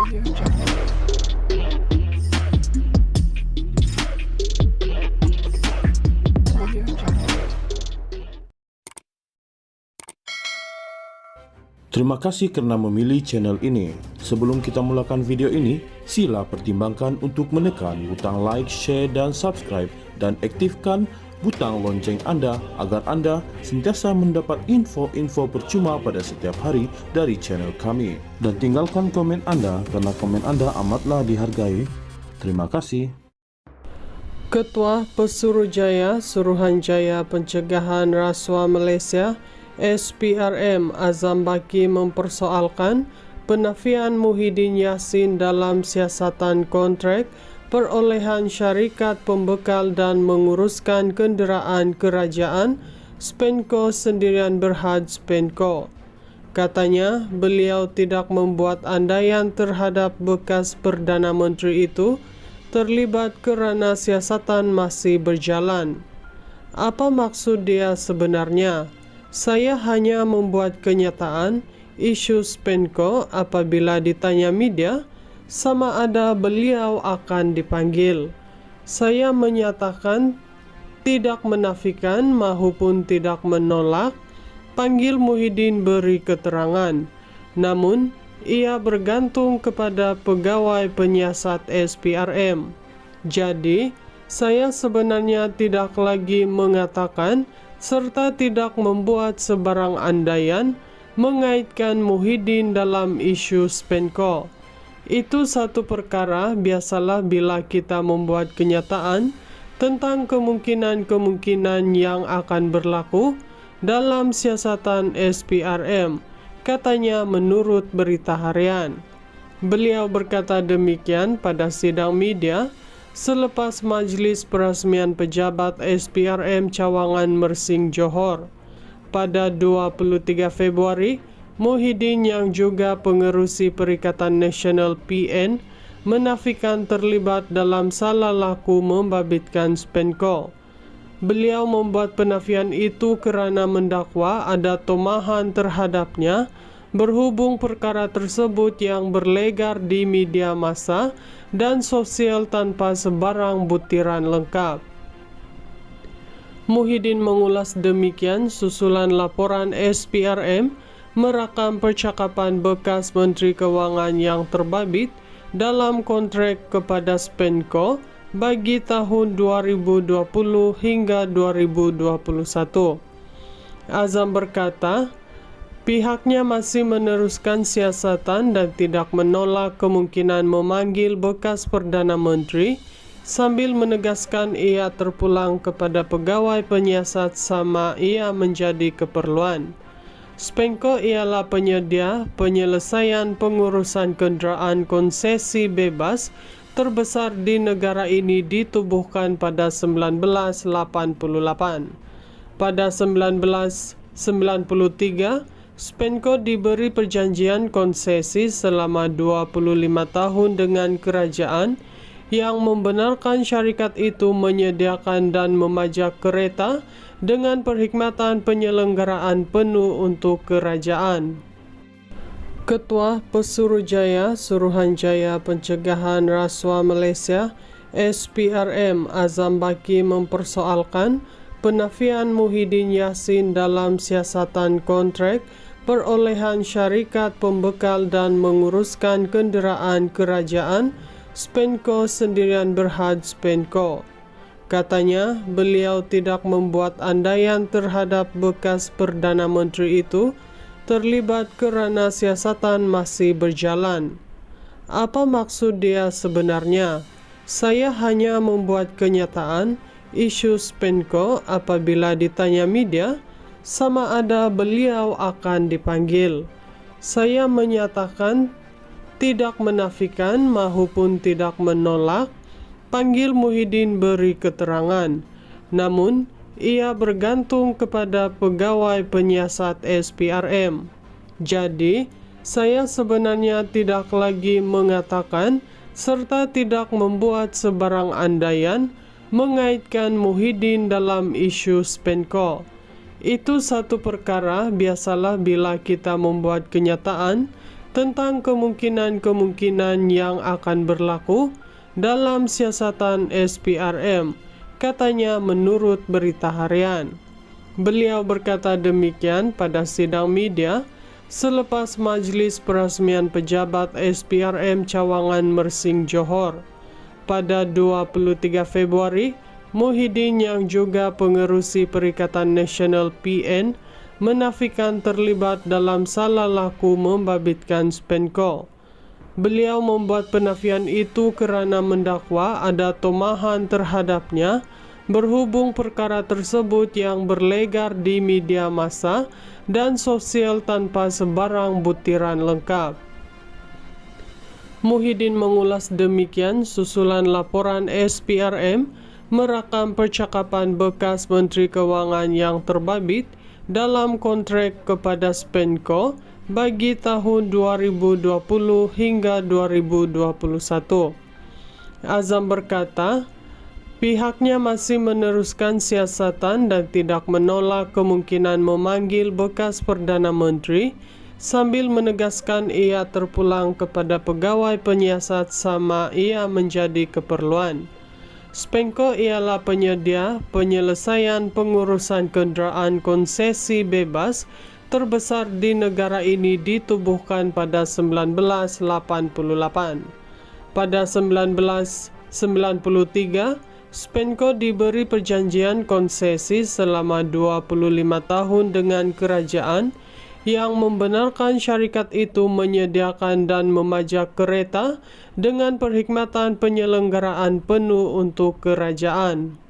Terima kasih karena memilih channel ini. Sebelum kita mulakan video ini, sila pertimbangkan untuk menekan butang like, share, dan subscribe, dan aktifkan butang lonceng Anda agar Anda sentiasa mendapat info-info percuma pada setiap hari dari channel kami. Dan tinggalkan komen Anda karena komen Anda amatlah dihargai. Terima kasih. Ketua Pesuruhjaya Suruhanjaya Pencegahan Rasuah Malaysia SPRM Azam Baki mempersoalkan penafian Muhyiddin Yassin dalam siasatan kontrak perolehan syarikat pembekal dan menguruskan kenderaan kerajaan Spenco Sendirian Berhad Spenco. Katanya, beliau tidak membuat andaian terhadap bekas Perdana Menteri itu terlibat kerana siasatan masih berjalan. Apa maksud dia sebenarnya? Saya hanya membuat kenyataan isu Spenco apabila ditanya media sama ada beliau akan dipanggil. Saya menyatakan tidak menafikan maupun tidak menolak panggil Muhyiddin beri keterangan. Namun, ia bergantung kepada pegawai penyiasat SPRM. Jadi, saya sebenarnya tidak lagi mengatakan serta tidak membuat sebarang andaian mengaitkan Muhyiddin dalam isu Spenco. Itu satu perkara biasalah bila kita membuat kenyataan tentang kemungkinan-kemungkinan yang akan berlaku dalam siasatan SPRM, katanya menurut Berita Harian. Beliau berkata demikian pada sidang media selepas majlis perasmian pejabat SPRM Cawangan Mersing Johor. Pada 23 Februari, Muhyiddin yang juga pengerusi Perikatan Nasional PN menafikan terlibat dalam salah laku membabitkan Spenco. Beliau membuat penafian itu kerana mendakwa ada tomahan terhadapnya berhubung perkara tersebut yang berlegar di media massa dan sosial tanpa sebarang butiran lengkap. Muhyiddin mengulas demikian susulan laporan SPRM merakam percakapan bekas Menteri Kewangan yang terbabit dalam kontrak kepada Spenco bagi tahun 2020 hingga 2021. Azam berkata, pihaknya masih meneruskan siasatan dan tidak menolak kemungkinan memanggil bekas Perdana Menteri sambil menegaskan ia terpulang kepada pegawai penyiasat sama ia menjadi keperluan. Spenco ialah penyedia penyelesaian pengurusan kenderaan konsesi bebas terbesar di negara ini ditubuhkan pada 1988. Pada 1993, Spenco diberi perjanjian konsesi selama 25 tahun dengan kerajaan yang membenarkan syarikat itu menyediakan dan memajak kereta dengan perkhidmatan penyelenggaraan penuh untuk kerajaan. Ketua Pesuruhjaya Suruhanjaya Pencegahan Rasuah Malaysia SPRM Azam Baki mempersoalkan penafian Muhyiddin Yassin dalam siasatan kontrak perolehan syarikat pembekal dan menguruskan kenderaan kerajaan Spenco Sendirian Berhad Spenco. Katanya, beliau tidak membuat andaian terhadap bekas Perdana Menteri itu terlibat kerana siasatan masih berjalan. Apa maksud dia sebenarnya? Saya hanya membuat kenyataan isu Spenco apabila ditanya media sama ada beliau akan dipanggil. Saya menyatakan tidak menafikan maupun tidak menolak panggil Muhyiddin beri keterangan. Namun, ia bergantung kepada pegawai penyiasat SPRM. Jadi, saya sebenarnya tidak lagi mengatakan serta tidak membuat sebarang andaian mengaitkan Muhyiddin dalam isu Spenco. Itu satu perkara biasalah bila kita membuat kenyataan tentang kemungkinan-kemungkinan yang akan berlaku dalam siasatan SPRM, katanya menurut Berita Harian. Beliau berkata demikian pada sidang media selepas Majelis Peresmian Pejabat SPRM Cawangan Mersing Johor. Pada 23 Februari, Muhyiddin yang juga pengerusi Perikatan Nasional PN menafikan terlibat dalam salah laku membabitkan Spenco. Beliau membuat penafian itu kerana mendakwa ada tomahan terhadapnya berhubung perkara tersebut yang berlegar di media massa dan sosial tanpa sebarang butiran lengkap. Muhyiddin mengulas demikian susulan laporan SPRM merakam percakapan bekas Menteri Kewangan yang terbabit dalam kontrak kepada Spenco bagi tahun 2020 hingga 2021. Azam berkata, pihaknya masih meneruskan siasatan dan tidak menolak kemungkinan memanggil bekas Perdana Menteri sambil menegaskan ia terpulang kepada pegawai penyiasat sama ia menjadi keperluan. Spenco ialah penyedia penyelesaian pengurusan kenderaan konsesi bebas terbesar di negara ini ditubuhkan pada 1988. Pada 1993, Spenco diberi perjanjian konsesi selama 25 tahun dengan kerajaan yang membenarkan syarikat itu menyediakan dan memajak kereta dengan perkhidmatan penyelenggaraan penuh untuk kerajaan.